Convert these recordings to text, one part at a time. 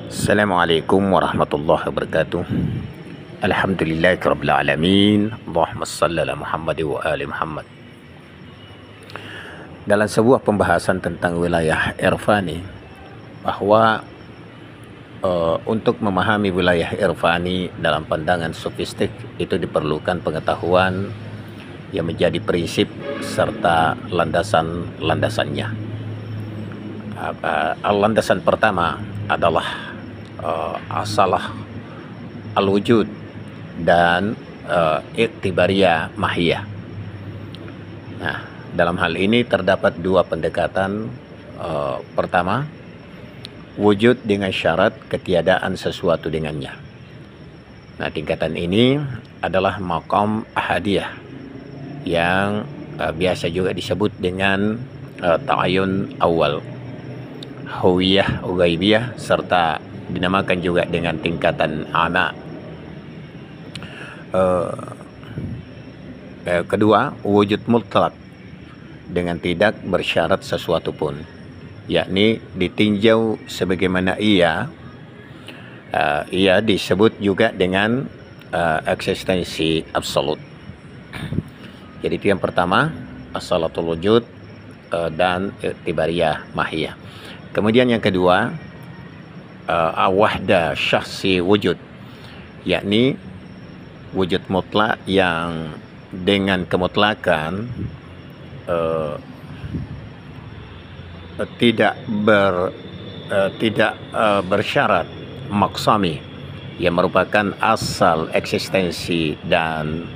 Assalamualaikum warahmatullahi wabarakatuh. Alhamdulillahirabbil alamin. Allahumma shalli ala Muhammad wa ali Muhammad. Dalam sebuah pembahasan tentang wilayah irfani, bahwa untuk memahami wilayah irfani dalam pandangan sofistik itu diperlukan pengetahuan yang menjadi prinsip serta landasan-landasannya. Landasan pertama adalah asalah al-wujud dan iktibariyah mahiyah. Nah, dalam hal ini terdapat dua pendekatan. Pertama, wujud dengan syarat ketiadaan sesuatu dengannya. Nah, tingkatan ini adalah maqam ahadiyah yang biasa juga disebut dengan ta'ayun awal, huwiyah ghaibiyah, serta dinamakan juga dengan tingkatan ana. Kedua, wujud mutlak dengan tidak bersyarat sesuatu pun, yakni ditinjau sebagaimana ia disebut juga dengan eksistensi absolut. Jadi itu yang pertama, asalatul wujud dan iktibariyah mahiyah. Kemudian yang kedua, wahda syahsi wujud, yakni wujud mutlak yang dengan kemutlakan tidak bersyarat maksami, yang merupakan asal eksistensi dan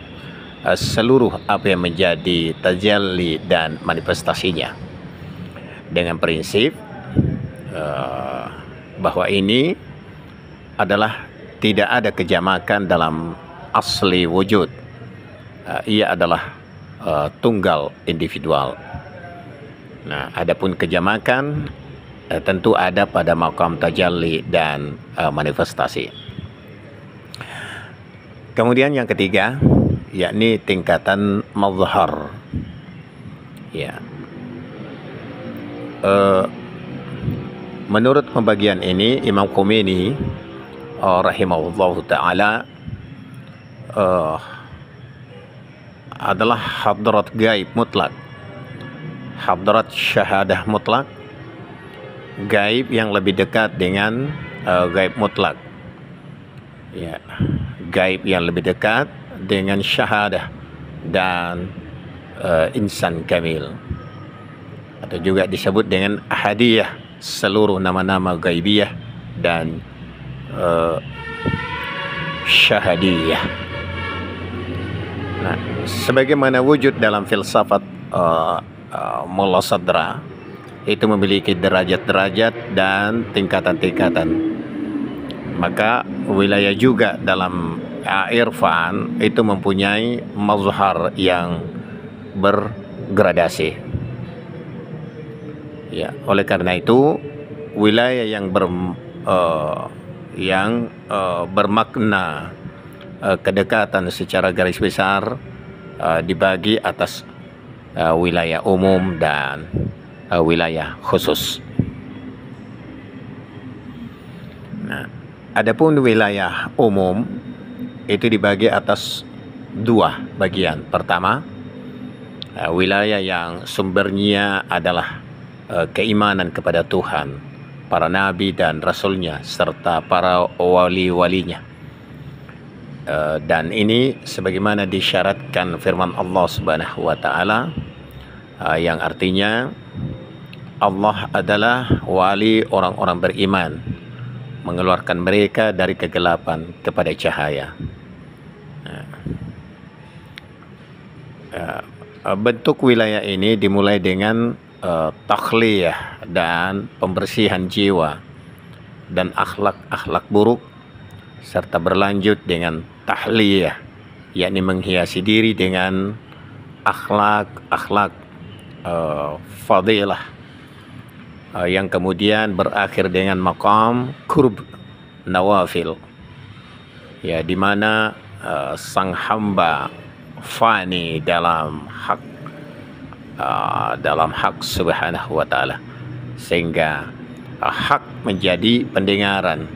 seluruh apa yang menjadi tajalli dan manifestasinya, dengan prinsip bahwa ini adalah tidak ada kejamakan dalam asli wujud. Ia adalah tunggal individual. Nah, adapun kejamakan tentu ada pada maqam tajalli dan manifestasi. Kemudian yang ketiga, yakni tingkatan mazhar. Ya. Menurut pembagian ini, Imam Khomeini rahimahullah ta'ala adalah hadrat gaib mutlak, hadrat syahadah mutlak, gaib yang lebih dekat dengan gaib mutlak. Ya, gaib yang lebih dekat dengan syahadah dan insan kamil, atau juga disebut dengan ahadiyah, seluruh nama-nama gaibiyah dan syahadiyah. Nah, sebagaimana wujud dalam filsafat Mullah Sadra itu memiliki derajat-derajat dan tingkatan-tingkatan, maka wilayah juga dalam irfan itu mempunyai mazhar yang bergradasi. Ya, oleh karena itu wilayah yang bermakna kedekatan secara garis besar dibagi atas wilayah umum dan wilayah khusus. Nah, adapun wilayah umum itu dibagi atas dua bagian. Pertama, wilayah yang sumbernya adalah keimanan kepada Tuhan, para nabi dan rasulnya, serta para wali-walinya. Dan ini sebagaimana disyaratkan firman Allah Subhanahu wa ta'ala, yang artinya Allah adalah wali orang-orang beriman, mengeluarkan mereka dari kegelapan kepada cahaya. Bentuk wilayah ini dimulai dengan takhliyah dan pembersihan jiwa dan akhlak-akhlak buruk, serta berlanjut dengan tahliyah, yakni menghiasi diri dengan akhlak-akhlak fadilah, yang kemudian berakhir dengan maqam qurb nawafil, ya, di mana sang hamba fani dalam hak subhanahu wa ta'ala, sehingga hak menjadi pendengaran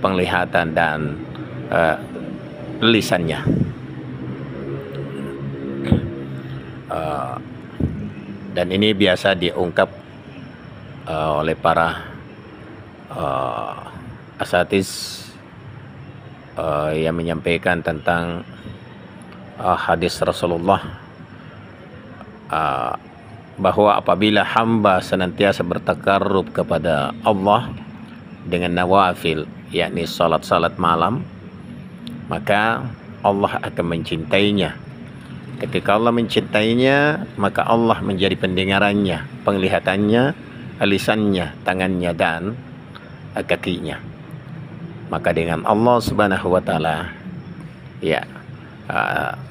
penglihatan dan lisannya. Dan ini biasa diungkap oleh para asatiz yang menyampaikan tentang hadis Rasulullah, bahwa apabila hamba senantiasa bertakarrub kepada Allah dengan nawafil, yakni salat-salat malam, maka Allah akan mencintainya. Ketika Allah mencintainya, maka Allah menjadi pendengarannya, penglihatannya, lisannya, tangannya, dan kakinya. Maka dengan Allah Subhanahu wa Ta'ala, ya,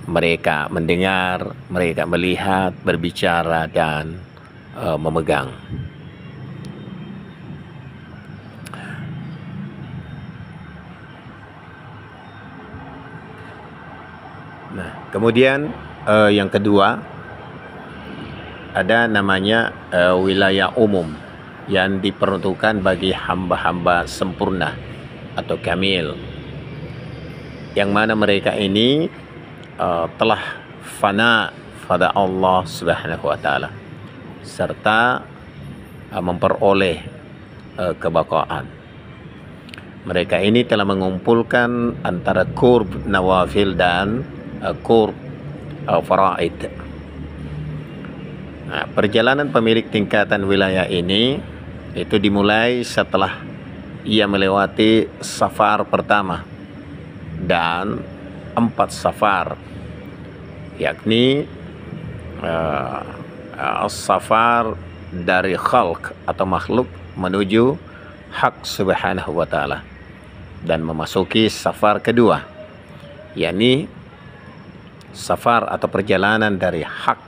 mereka mendengar, mereka melihat, berbicara, dan memegang. Nah, kemudian yang kedua ada namanya wilayah umum yang diperuntukkan bagi hamba-hamba sempurna atau kamil, yang mana mereka ini telah fana pada Allah Subhanahu wa Ta'ala serta memperoleh kebaqaan. Mereka ini telah mengumpulkan antara qurb nawafil dan qurb faraid. Nah, perjalanan pemilik tingkatan wilayah ini itu dimulai setelah ia melewati safar pertama dan 4 safar, yakni safar dari khalq atau makhluk menuju hak Subhanahu wa Ta'ala, dan memasuki safar kedua, yakni safar atau perjalanan dari hak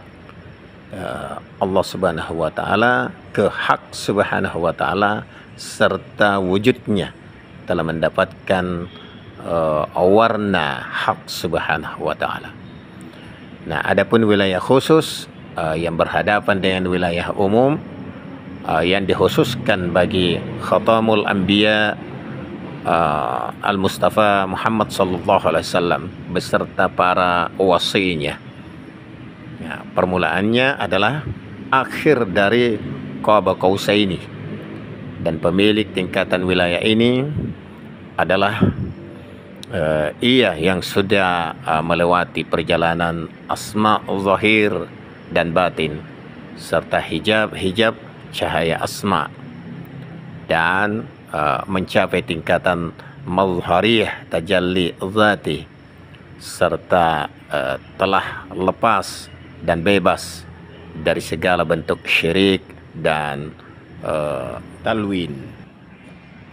Allah Subhanahu wa Ta'ala ke hak Subhanahu wa Ta'ala, serta wujudnya telah mendapatkan warna hak Subhanahu wa Ta'ala. Nah, adapun wilayah khusus yang berhadapan dengan wilayah umum yang dikhususkan bagi Khatamul Anbiya Al-Mustafa Muhammad sallallahu alaihi wasallam beserta para wasinya. Ya, permulaannya adalah akhir dari Qaba Qausaini, dan pemilik tingkatan wilayah ini adalah ia yang sudah melewati perjalanan asma zahir dan batin serta hijab cahaya asma, dan mencapai tingkatan mazhariyah tajalli zati, serta telah lepas dan bebas dari segala bentuk syirik dan talwin.